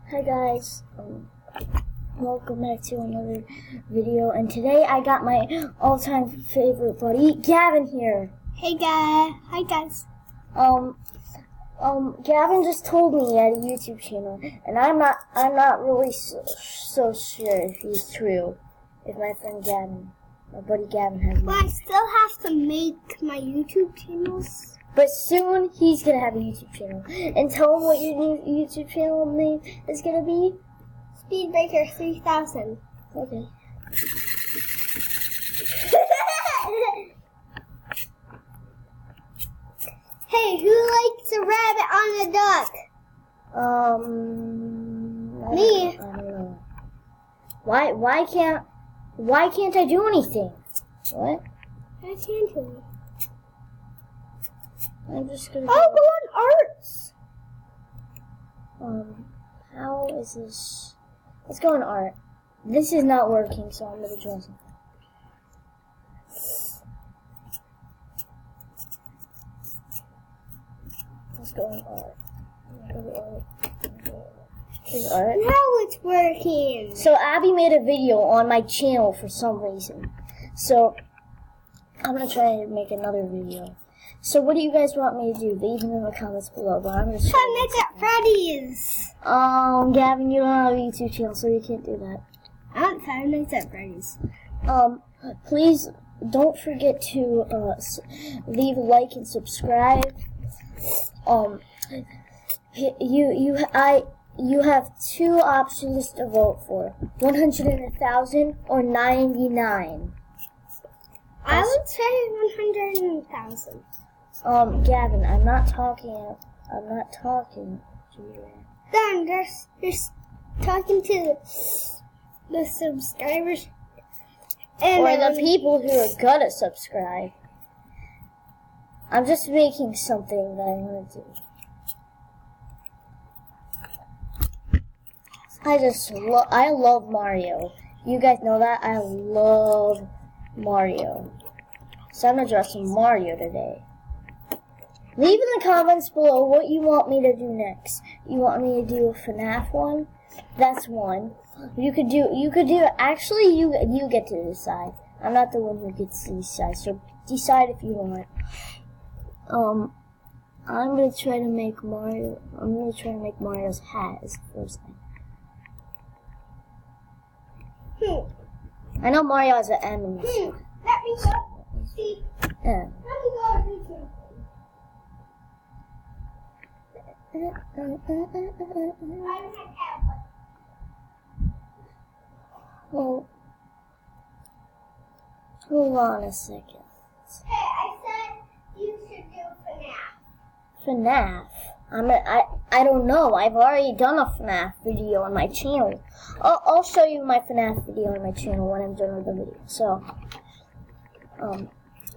Hi guys, welcome back to another video, and today I got my all-time favorite buddy, Gavin here. Hey guys, hi guys. Gavin just told me he had a YouTube channel, and I'm not really so sure if he's true, if my friend Gavin, my buddy Gavin has Well, I still have to make my YouTube channels. But soon he's gonna have a YouTube channel. And tell him what your new YouTube channel name is gonna be. Speedbreaker 3000. Okay. Hey, who likes a rabbit on a duck? Me. I don't know. Why can't I do anything? What? I can't do. I'm just gonna. I'll go on arts. How is this? Let's go on art. This is not working, so I'm gonna draw something. Let's go on art. Go to art. Here's art. Now it's working. So Abby made a video on my channel for some reason. So I'm gonna try to make another video. So what do you guys want me to do? Leave them in the comments below. But I'm just Five Nights at Freddy's. Gavin, you don't have a YouTube channel, so you can't do that. I want Five Nights at Freddy's. Please don't forget to leave a like and subscribe. You have two options to vote for: 100 and 1,000 or 99. I would say 100,000. Gavin, I'm not talking to you. Then there's talking to the subscribers and Or the people who are gonna subscribe. I'm just making something that I want to do. I love Mario. You guys know that? I love Mario. So I'm gonna draw some Mario today. Leave in the comments below what you want me to do next. You want me to do a FNAF one? That's one. You could do, actually you get to decide. I'm not the one who gets to decide, so decide if you want. I'm gonna try to make Mario's hat as the first thing. I know Mario has an M in this one. Let me go. See. Yeah. Let me go on YouTube. Well, hold on a second. Hey, I said you should do FNAF. FNAF? I don't know. I've already done a FNAF video on my channel. I'll show you my FNAF video on my channel when I'm done with the video. So,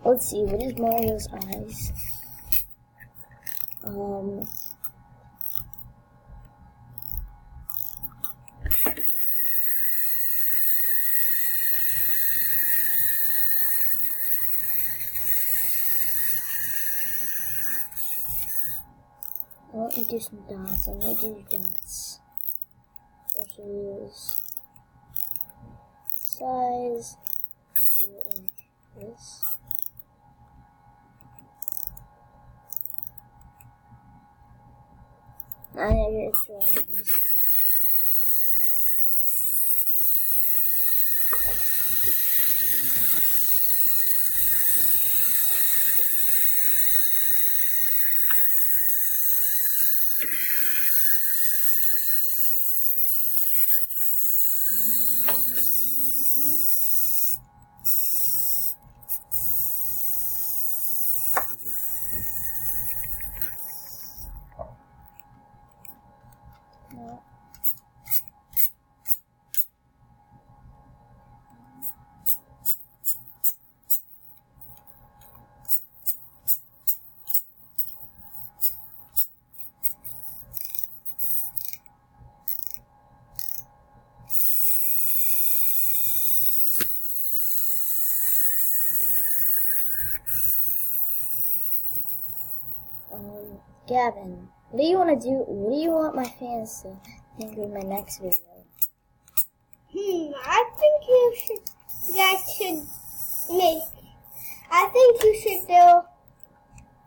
let's see. What is Mario's eyes? Let me do some dots. I'm gonna do dots. Versus size. Do it like this. I need to try this. Gavin, what do you want to do? What do you want my fans to think in my next video. I think you guys should make. I think you should do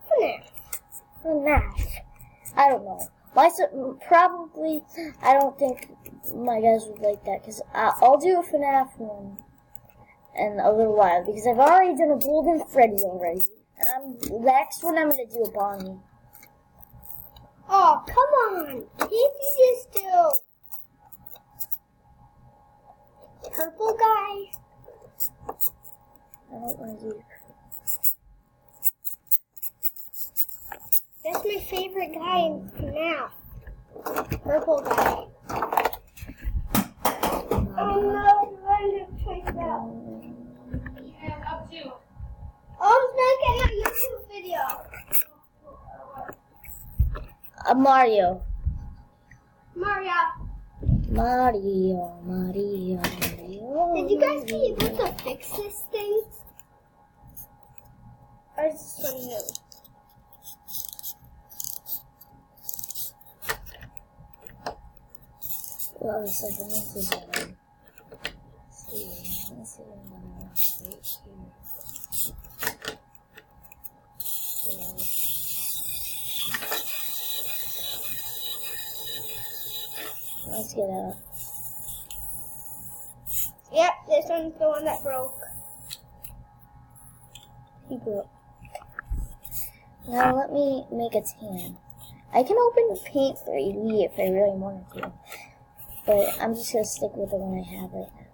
FNAF. FNAF. I don't know. Probably, I don't think my guys would like that, because I'll do a FNAF one in a little while, because I've already done a Golden Freddy already, and next one I'm going to do a Bonnie. Oh, come on. Can't you just do purple guy? I don't want to do. That's my favorite guy in FNAF. Purple guy. Oh no, I'm going to choice out. Yeah, up to. Oh, I'm making a YouTube video. Mario. Mario. Mario. Did you guys be able to fix this thing? Or is this one new? Well, a second, this is let's see, let's see right here. Let's get out. Yep, this one's the one that broke. He broke. Now let me make a tan. I can open the paint 3D if I really wanted to, but I'm just gonna stick with the one I have right now.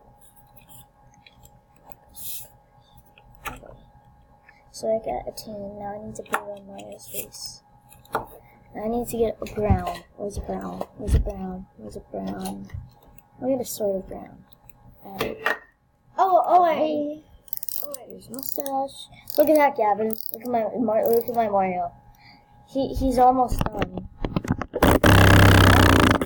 Okay. So I got a tan. Now I need to put it on Mario's face. Now I need to get a brown. Where's a brown? Where's a brown? Where's a brown? I'll get a sort of brown. Here's mustache. Look at that, Gavin. Look at my Mario. He's almost done.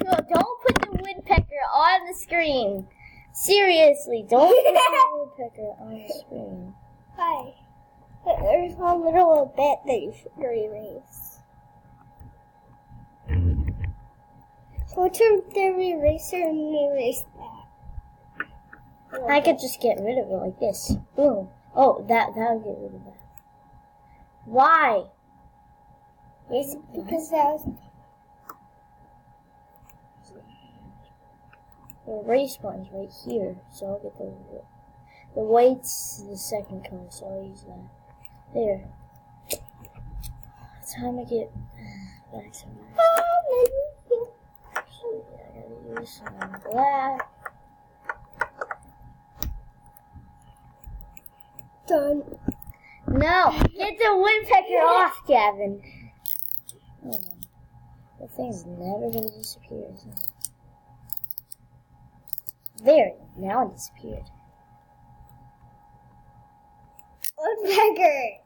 No, don't put the woodpecker on the screen. Seriously, don't put the woodpecker on the screen. Hi. But there's one little bit that you should erase. Go to the eraser and erase that. I could just get rid of it like this. Boom. Oh, that'll get rid of that. Why? It's because that was... The erase button's right here, so I'll get the white's the second color, so I'll use that. There. Time to get back to my... Actually, I gotta use some black. Done. No! Get the woodpecker off, Gavin! Oh no. The thing's never gonna disappear, isn't it? There! Now it disappeared. Woodpecker!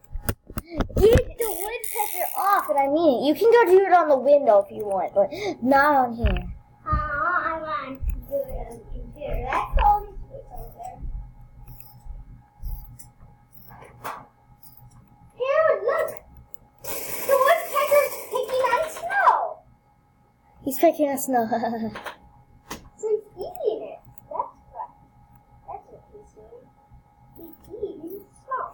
Get the woodpecker off, and I mean it. You can go do it on the window if you want, but not on here. I want to do it on the computer. That's all these bits over there. Here, look! The woodpecker's picking on snow! He's picking us now. So he's eating it. That's what he's doing. He's eating snow.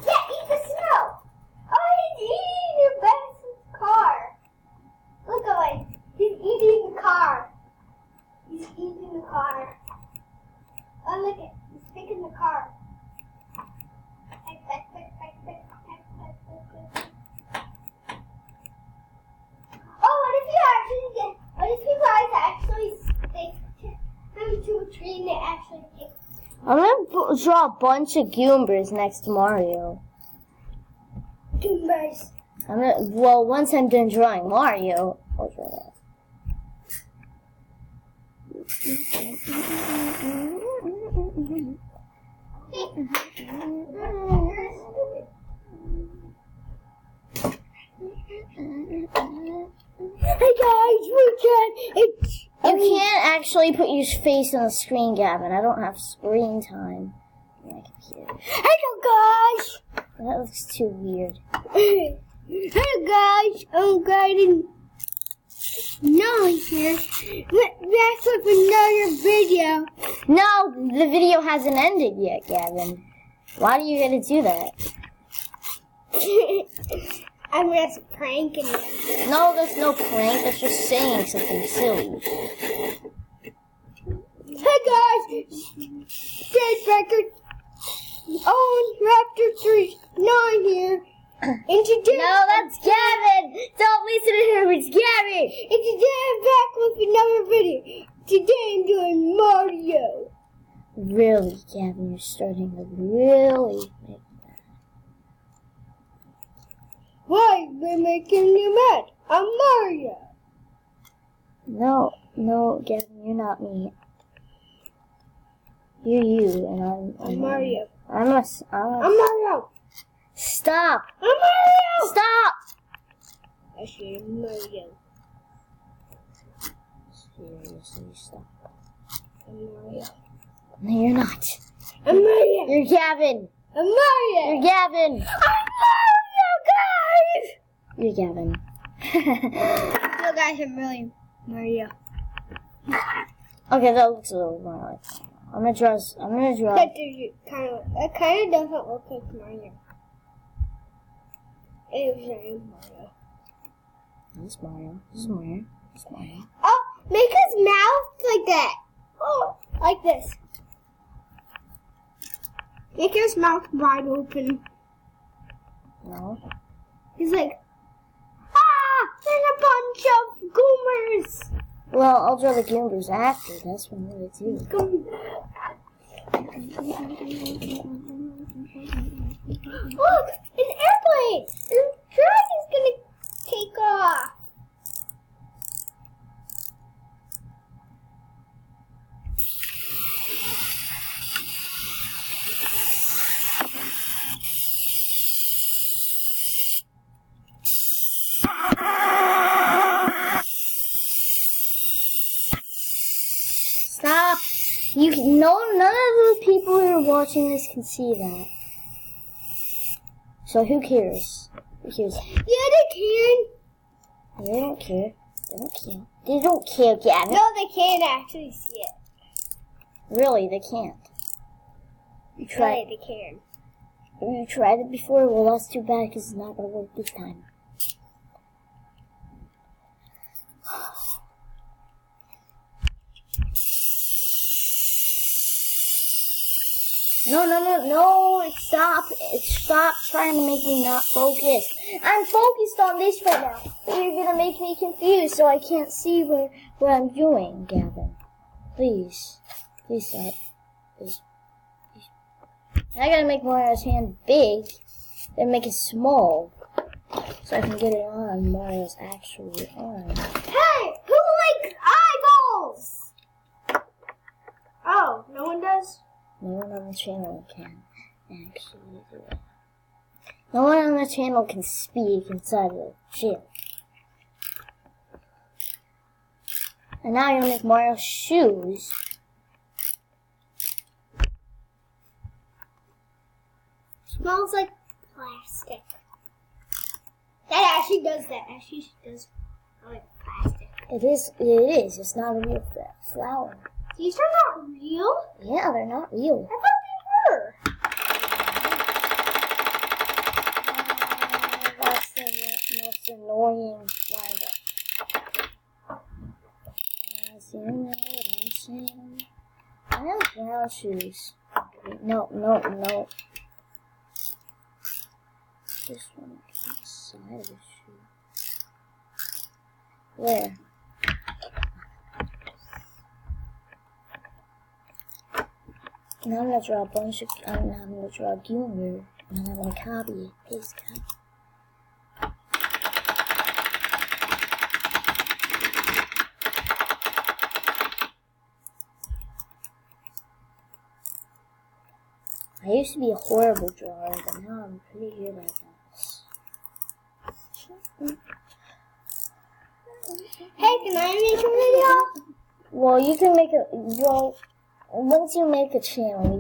Yeah, eat the snow! Oh, he's eating your Benson's car. Look away. He's eating the car. He's eating the car. Oh, look it. He's picking the car. Oh, what if you guys actually stick him to a tree and they actually pick? I'm gonna draw a bunch of Goombas next to Mario. Goombas. Well, once I'm done drawing Mario, I'll draw that. Hey guys, we can. You can't actually put your face on the screen, Gavin. I don't have screen time on my computer. Hello, guys. That looks too weird. Hello, guys. I'm Garden. No, here. Back with another video. No, the video hasn't ended yet, Gavin. Why do you gotta do that? I'm just pranking you. No, that's no prank. That's just saying something silly. Hey, guys. Stage record. Owen Raptor 39 here. And today, No, that's Gavin! Don't listen to him, it's Gavin! and today I'm back with another video. Today I'm doing Mario. Really, Gavin, you're starting to really make that. Why we're making you mad? I'm Mario. No, Gavin, you're not me. You're you, and I'm Mario. I'm Mario. Stop! I'm Mario. Stop! I said Mario. Seriously, stop. I'm Mario. No, you're not. I'm Mario. You're Gavin! I'm Mario. You're Gavin! I'm Mario, guys. You're Gavin. No, guys, I'm really Mario. Okay, that looks a little more like I'm gonna draw. That kind of doesn't look like Mario. It was Mario. This is Mario. This is Mario. This is Mario. Oh, make his mouth like that. Oh, like this. Make his mouth wide open. No. He's like, there's a bunch of goomers. Well, I'll draw the Goombers after. That's what I'm gonna do. Look, an airplane. The dragon's gonna take off. Stop! None of the people who are watching this can see that. So who cares? Who cares? Yeah, they can. They don't care. They don't care. They don't care, Gavin. No, they can't actually see it. Really, they can't. You tried. Right, they can. You tried it before. Well, that's too bad because it's not gonna work this time. No, stop trying to make me not focus. I'm focused on this right now. But you're gonna make me confused so I can't see what I'm doing, Gavin. Please stop. Please. I gotta make Mario's hand big, then make it small, so I can get it on Mario's actual arm. Hey, who likes eyeballs? Oh, no one does? No one on the channel can actually do it. No one on the channel can speak inside of the channel. And now I'm gonna make Mario's shoes. Smells like plastic. That actually does that. Actually does smell like plastic. It is. It's not a real flower. These are not real? Yeah, they're not real. I thought they were. That's the most annoying windup. As you know what I'm saying. I have brown shoes. No. This one inside of the shoe. Where? Now I'm gonna draw a bunch of. I'm gonna draw a Goomer, and I'm gonna copy it. Paste copy. I used to be a horrible drawer, but now I'm pretty good at this. Hey, can I make a video? Well, you can make a, well, once you make a channel,